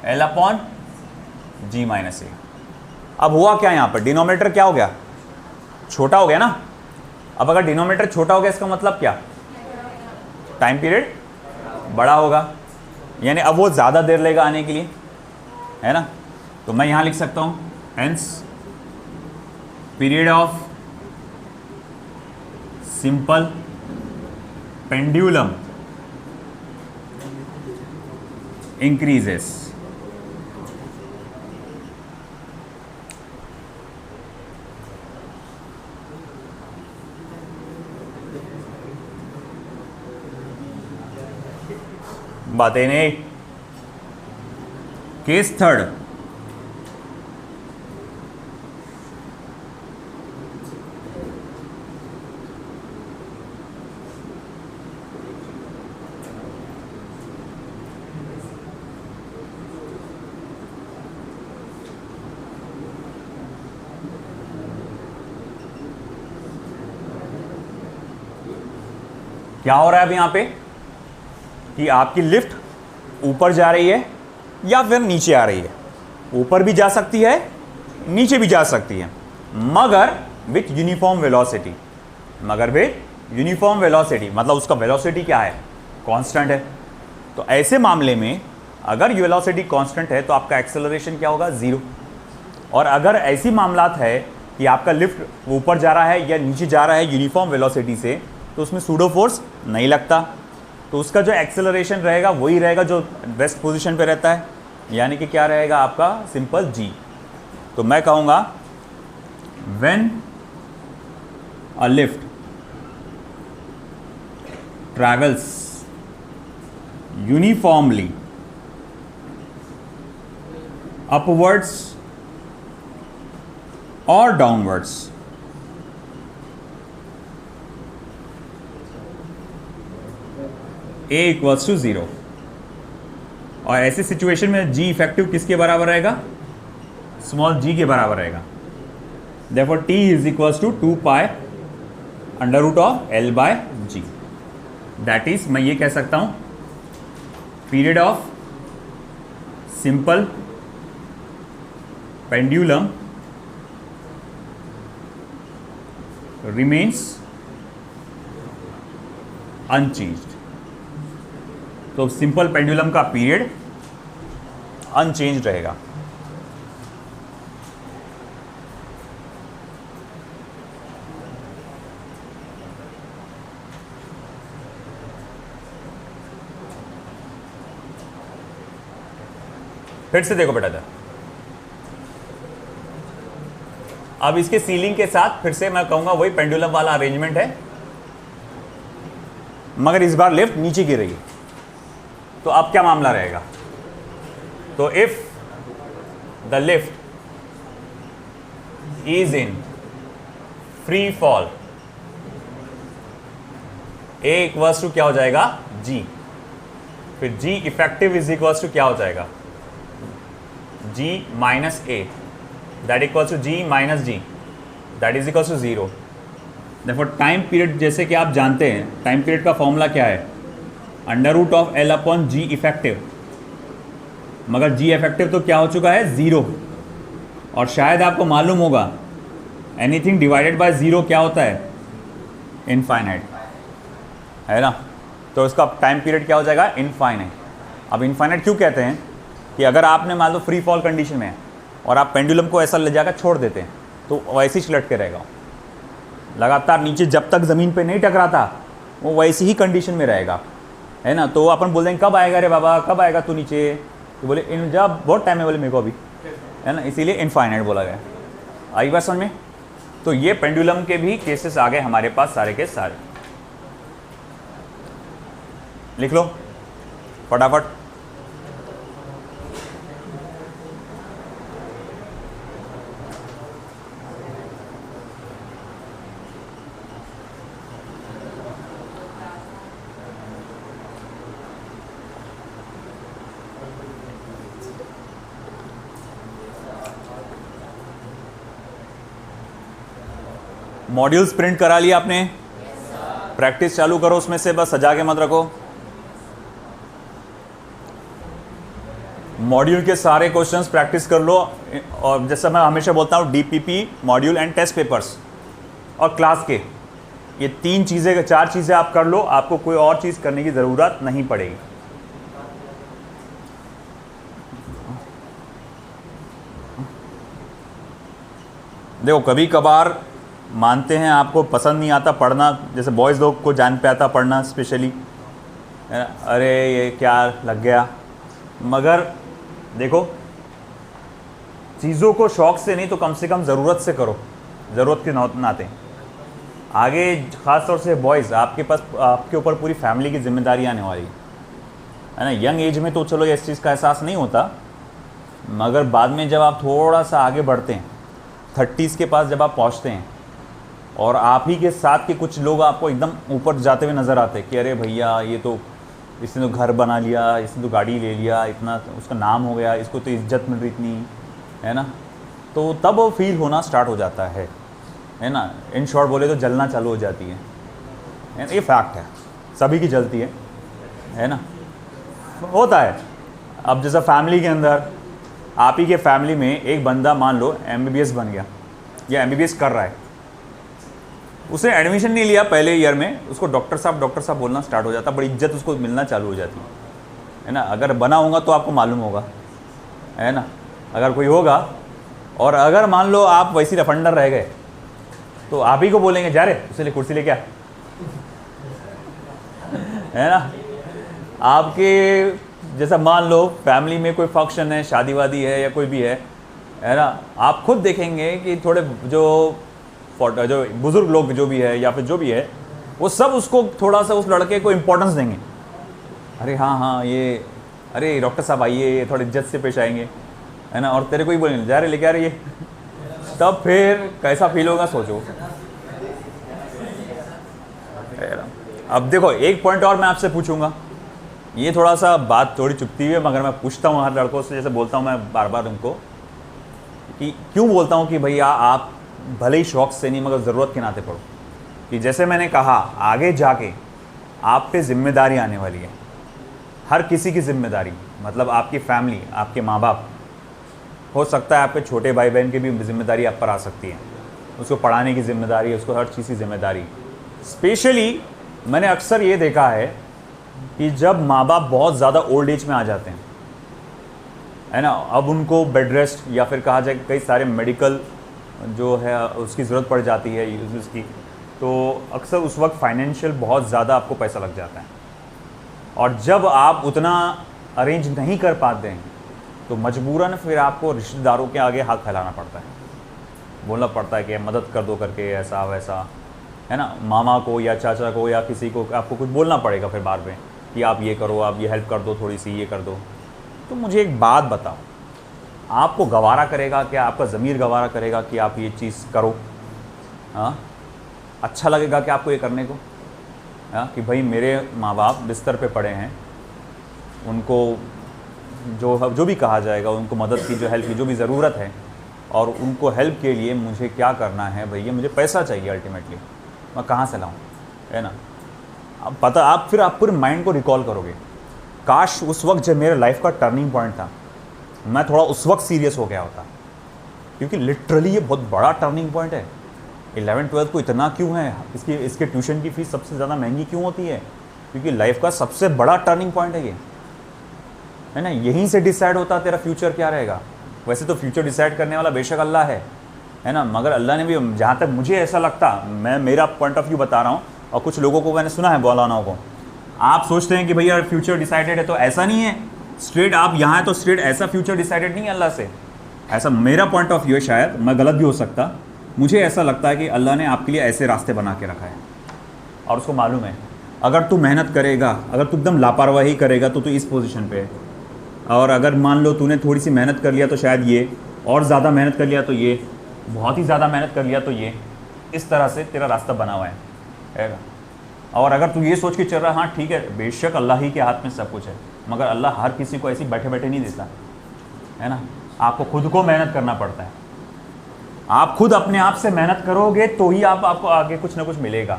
L upon g minus a. अब हुआ क्या, यहाँ पर डिनोमिनेटर क्या हो गया, छोटा हो गया ना। अब अगर डिनोमिनेटर छोटा हो गया इसका मतलब क्या, टाइम पीरियड बड़ा होगा, यानी अब वो ज़्यादा देर लेगा आने के लिए, है ना। तो मैं यहाँ लिख सकता हूँ, hence period of simple pendulum increases. बातें नहीं। केस थर्ड, क्या हो रहा है अब यहां पे कि आपकी लिफ्ट ऊपर जा रही है या फिर नीचे आ रही है। ऊपर भी जा सकती है, नीचे भी जा सकती है, मगर विथ यूनिफॉर्म वेलोसिटी। मगर विथ यूनिफॉर्म वेलोसिटी मतलब उसका वेलोसिटी क्या है, कांस्टेंट है। तो ऐसे मामले में अगर वेलोसिटी कांस्टेंट है तो आपका एक्सेलरेशन क्या होगा, जीरो। और अगर ऐसी मामलात है कि आपका लिफ्ट ऊपर जा रहा है या नीचे जा रहा है यूनिफॉर्म वेलोसिटी से, तो उसमें सूडो फोर्स नहीं लगता, तो उसका जो एक्सेलरेशन रहेगा वही रहेगा जो रेस्ट पोजीशन पे रहता है, यानी कि क्या रहेगा आपका सिंपल जी। तो मैं कहूँगा when a lift travels uniformly upwards और डाउनवर्ड्स, A इक्वल्स टू 0। और ऐसी सिचुएशन में G इफेक्टिव किसके बराबर रहेगा, स्मॉल g के बराबर रहेगा। Therefore T is equals to 2 pi under root of L by G। That is, मैं ये कह सकता हूं period of simple pendulum remains unchanged. तो सिंपल पेंडुलम का पीरियड अनचेंज रहेगा। फिर से देखो बेटा इधर, अब इसके सीलिंग के साथ फिर से मैं कहूंगा वही पेंडुलम वाला अरेंजमेंट है, मगर इस बार लिफ्ट नीचे गिर रही है। तो अब क्या मामला रहेगा, तो if the lift is in free fall, A equals to क्या हो जाएगा, G। फिर G effective is equals to क्या हो जाएगा, G minus A, that equals to G minus G, that is equals to 0। देखो टाइम पीरियड जैसे कि आप जानते हैं, टाइम पीरियड का फॉर्मूला क्या है, under root of L upon G effective. मगर G इफेक्टिव तो क्या हो चुका है, 0। और शायद आपको मालूम होगा एनीथिंग डिवाइडेड बाय 0 क्या होता है, इनफाइनाइट, है ना। तो इसका टाइम पीरियड क्या हो जाएगा, इनफाइनाइट। अब इनफाइनाइट क्यों कहते हैं कि अगर आपने मान लो फ्री फॉल कंडीशन में है और आप पेंडुलम को ऐसा ले जाकर छोड़ देते हैं तो वैसे ही लट के रहेगा, लगातार नीचे जब तक ज़मीन पे नहीं टकराता वो वैसी ही कंडीशन में रहेगा, है ना। तो अपन बोल देंगे कब आएगा रे बाबा, कब आएगा तू नीचे, तो बोले इन जब बहुत टाइम है, बोले मेरे को अभी, है ना, इसीलिए इनफाइनाइट बोला गया। आई बात समझ में। तो ये पेंडुलम के भी केसेस आ गए हमारे पास सारे के सारे, लिख लो फटाफट। मॉड्यूल्स प्रिंट करा लिया आपने, प्रैक्टिस चालू करो उसमें से, बस सजा के मत रखो। मॉड्यूल के सारे क्वेश्चंस प्रैक्टिस कर लो, और जैसा मैं हमेशा बोलता हूँ DPP module and test papers और क्लास के, ये 3 चीज़ें 4 चीज़ें आप कर लो, आपको कोई और चीज़ करने की ज़रूरत नहीं पड़ेगी। देखो कभी कभार मानते हैं आपको पसंद नहीं आता पढ़ना, जैसे बॉयज़ लोग को जान पे आता पढ़ना स्पेशली, अरे ये क्या लग गया, मगर देखो चीज़ों को शौक से नहीं तो कम से कम ज़रूरत से करो, ज़रूरत के नाते। आगे ख़ास तौर से बॉयज़, आपके पास आपके ऊपर पूरी फैमिली की जिम्मेदारी आने वाली है ना। यंग एज में तो चलो इस चीज़ का एहसास नहीं होता, मगर बाद में जब आप थोड़ा सा आगे बढ़ते हैं, 30s के पास जब आप पहुंचते हैं और आप ही के साथ के कुछ लोग आपको एकदम ऊपर जाते हुए नज़र आते हैं कि अरे भैया ये तो, इसने तो घर बना लिया, इसने तो गाड़ी ले लिया, इतना उसका नाम हो गया, इसको तो इज्जत मिल रही इतनी, है ना। तो तब वो फील होना स्टार्ट हो जाता है ना। इन शॉर्ट बोले तो जलना चालू हो जाती है ना। ये फैक्ट है, सभी की जलती है ना, होता है। अब जैसा फैमिली के अंदर, आप ही के फैमिली में एक बंदा मान लो MBBS बन गया या MBBS कर रहा है, उसने एडमिशन नहीं लिया पहले ईयर में, उसको डॉक्टर साहब बोलना स्टार्ट हो जाता, बड़ी इज्जत उसको मिलना चालू हो जाती है ना। अगर बना होगा तो आपको मालूम होगा, है ना, अगर कोई होगा। और अगर मान लो आप वैसी रफंडर रह गए तो आप ही को बोलेंगे जा रहे उसे ले कुर्सी ले क्या, है ना। आपके जैसा मान लो फैमिली में कोई फंक्शन है, शादी वादी है या कोई भी है ना, आप खुद देखेंगे कि थोड़े जो बुजुर्ग लोग जो भी है या फिर जो भी है, वो सब उसको थोड़ा सा उस लड़के को इम्पोर्टेंस देंगे। अरे हाँ ये, अरे डॉक्टर साहब आइए, थोड़े इज्जत से पेश आएंगे, है ना। और तेरे को ही बोलेंगे जा रहे लेके आ रहे ये, तब फिर कैसा फील होगा सोचो। अब देखो एक पॉइंट और मैं आपसे पूछूंगा, ये थोड़ा सा बात थोड़ी चुपती हुई है, मगर मैं पूछता हूँ हर लड़कों से, जैसे बोलता हूँ मैं बार बार उनको कि क्यों बोलता हूँ कि भैया आप भले ही शौक से नहीं मगर ज़रूरत के नाते पढ़ो, कि जैसे मैंने कहा आगे जाके आप पे जिम्मेदारी आने वाली है, हर किसी की जिम्मेदारी, मतलब आपकी फैमिली, आपके माँ बाप, हो सकता है आपके छोटे भाई बहन की भी जिम्मेदारी आप पर आ सकती है, उसको पढ़ाने की जिम्मेदारी, उसको हर चीज़ की जिम्मेदारी। स्पेशली मैंने अक्सर ये देखा है कि जब माँ बाप बहुत ज़्यादा ओल्ड एज में आ जाते हैं, है ना, अब उनको बेड रेस्ट या फिर कहा जाए कई सारे मेडिकल जो है उसकी ज़रूरत पड़ जाती है उसकी, तो अक्सर उस वक्त फाइनेंशियल बहुत ज़्यादा आपको पैसा लग जाता है। और जब आप उतना अरेंज नहीं कर पाते हैं तो मजबूरन फिर आपको रिश्तेदारों के आगे हाथ फैलाना पड़ता है, बोलना पड़ता है कि मदद कर दो करके, ऐसा वैसा, है ना। मामा को या चाचा को या किसी को आपको कुछ बोलना पड़ेगा फिर बाद में कि आप ये करो, आप ये हेल्प कर दो, थोड़ी सी ये कर दो। तो मुझे एक बात बताओ, आपको गवारा करेगा क्या, आपका ज़मीर गवारा करेगा कि आप ये चीज़ करो? हाँ, अच्छा लगेगा कि आपको ये करने को? हाँ, कि भाई मेरे माँ बाप बिस्तर पे पड़े हैं, उनको जो भी कहा जाएगा, उनको मदद की, जो हेल्प की, जो भी ज़रूरत है, और उनको हेल्प के लिए मुझे क्या करना है भैया, मुझे पैसा चाहिए अल्टीमेटली, मैं कहाँ से लाऊँ, है ना। अब पता आप फिर आप पूरे माइंड को रिकॉल करोगे, काश उस वक्त जब मेरे लाइफ का टर्निंग पॉइंट था मैं थोड़ा उस वक्त सीरियस हो गया होता, क्योंकि लिटरली ये बहुत बड़ा टर्निंग पॉइंट है। 11th-12th को इतना क्यों है, इसके ट्यूशन की फ़ीस सबसे ज़्यादा महंगी क्यों होती है? क्योंकि लाइफ का सबसे बड़ा टर्निंग पॉइंट है ये, है ना। यहीं से डिसाइड होता तेरा फ्यूचर क्या रहेगा। वैसे तो फ्यूचर डिसाइड करने वाला बेशक अल्लाह है ना, मगर अल्लाह ने भी, जहाँ तक मुझे ऐसा लगता, मैं मेरा पॉइंट ऑफ व्यू बता रहा हूँ, और कुछ लोगों को मैंने सुना है, मौलानाओं को, आप सोचते हैं कि भैया फ्यूचर डिसाइडेड है, तो ऐसा नहीं है स्ट्रेट, आप यहाँ हैं तो स्ट्रेट ऐसा फ्यूचर डिसाइडेड नहीं है अल्लाह से। ऐसा मेरा पॉइंट ऑफ व्यू है, शायद मैं गलत भी हो सकता, मुझे ऐसा लगता है कि अल्लाह ने आपके लिए ऐसे रास्ते बना के रखा है, और उसको मालूम है अगर तू मेहनत करेगा, अगर तू एकदम लापरवाही करेगा तो तू इस पोजीशन पे है, और अगर मान लो तूने थोड़ी सी मेहनत कर लिया तो शायद ये, और ज़्यादा मेहनत कर लिया तो ये, बहुत ही ज़्यादा मेहनत कर लिया तो ये, इस तरह से तेरा रास्ता बना हुआ है। और अगर तू ये सोच के चल रहा है हाँ ठीक है, बेशक अल्लाह ही के हाथ में सब कुछ है, मगर अल्लाह हर किसी को ऐसी बैठे बैठे नहीं देता, है ना। आपको खुद को मेहनत करना पड़ता है, आप खुद अपने आप से मेहनत करोगे तो ही आपको आगे कुछ ना कुछ मिलेगा।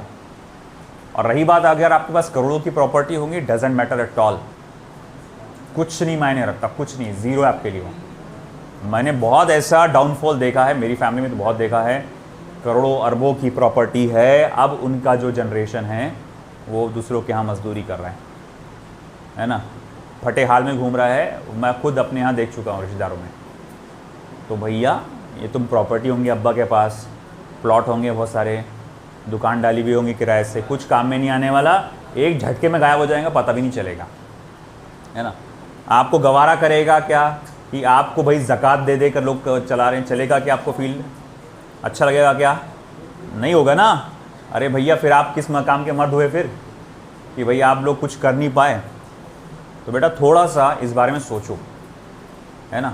और रही बात, अगर आपके पास करोड़ों की प्रॉपर्टी होंगी, डजेंट मैटर एट ऑल, कुछ नहीं मायने रखता, कुछ नहीं, ज़ीरो आपके लिए। मैंने बहुत ऐसा डाउनफॉल देखा है, मेरी फैमिली में तो बहुत देखा है, करोड़ों अरबों की प्रॉपर्टी है, अब उनका जो जनरेशन है वो दूसरों के यहाँ मजदूरी कर रहा है ना, फटे हाल में घूम रहा है। मैं खुद अपने यहाँ देख चुका हूँ रिश्तेदारों में। तो भैया ये तुम प्रॉपर्टी होंगी अब्बा के पास, प्लॉट होंगे बहुत सारे, दुकान डाली हुई होंगी किराए से, कुछ काम में नहीं आने वाला, एक झटके में गायब हो जाएगा, पता भी नहीं चलेगा, है ना। आपको गवारा करेगा क्या कि आपको भाई ज़कात दे दे कर लोग चला रहे हैं, चलेगा कि आपको फील अच्छा लगेगा क्या? नहीं होगा ना। अरे भैया फिर आप किस मकाम के मर्द हुए फिर कि भैया आप लोग कुछ कर नहीं पाए, तो बेटा थोड़ा सा इस बारे में सोचो, है ना।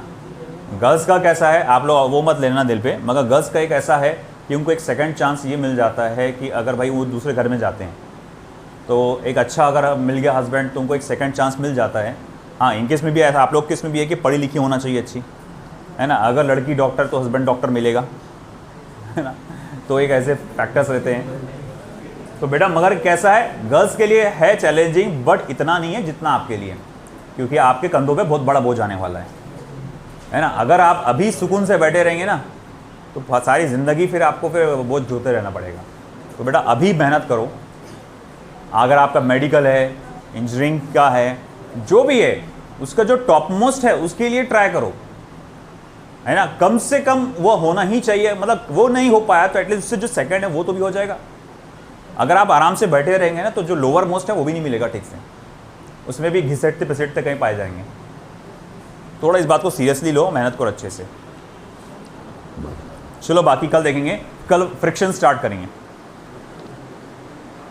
गर्ल्स का कैसा है, आप लोग वो मत लेना दिल पे, मगर गर्ल्स का एक ऐसा है कि उनको एक सेकंड चांस ये मिल जाता है कि अगर भाई वो दूसरे घर में जाते हैं तो एक अच्छा अगर मिल गया हस्बैंड तो उनको एक सेकंड चांस मिल जाता है। हाँ, इनकेस में भी ऐसा, आप लोग केस में भी है कि पढ़ी लिखी होना चाहिए अच्छी, है ना। अगर लड़की डॉक्टर तो हस्बैंड डॉक्टर मिलेगा, है ना। तो एक ऐसे फैक्टर्स रहते हैं। तो बेटा मगर कैसा है, गर्ल्स के लिए है चैलेंजिंग, बट इतना नहीं है जितना आपके लिए, क्योंकि आपके कंधों पे बहुत बड़ा बोझ आने वाला है ना। अगर आप अभी सुकून से बैठे रहेंगे ना तो सारी ज़िंदगी फिर आपको फिर बोझ ढोते रहना पड़ेगा। तो बेटा अभी मेहनत करो। अगर आपका मेडिकल है, इंजीनियरिंग का है, जो भी है, उसका जो टॉप मोस्ट है उसके लिए ट्राई करो, है ना। कम से कम वो होना ही चाहिए, मतलब वो नहीं हो पाया तो एटलीस्ट उससे जो सेकंड है वो तो भी हो जाएगा। अगर आप आराम से बैठे रहेंगे ना तो जो लोअर मोस्ट है वो भी नहीं मिलेगा ठीक से, उसमें भी घिसटते पिसटते कहीं पाए जाएंगे। थोड़ा इस बात को सीरियसली लो, मेहनत करो अच्छे से। चलो बाकी कल देखेंगे, कल फ्रिक्शन स्टार्ट करेंगे।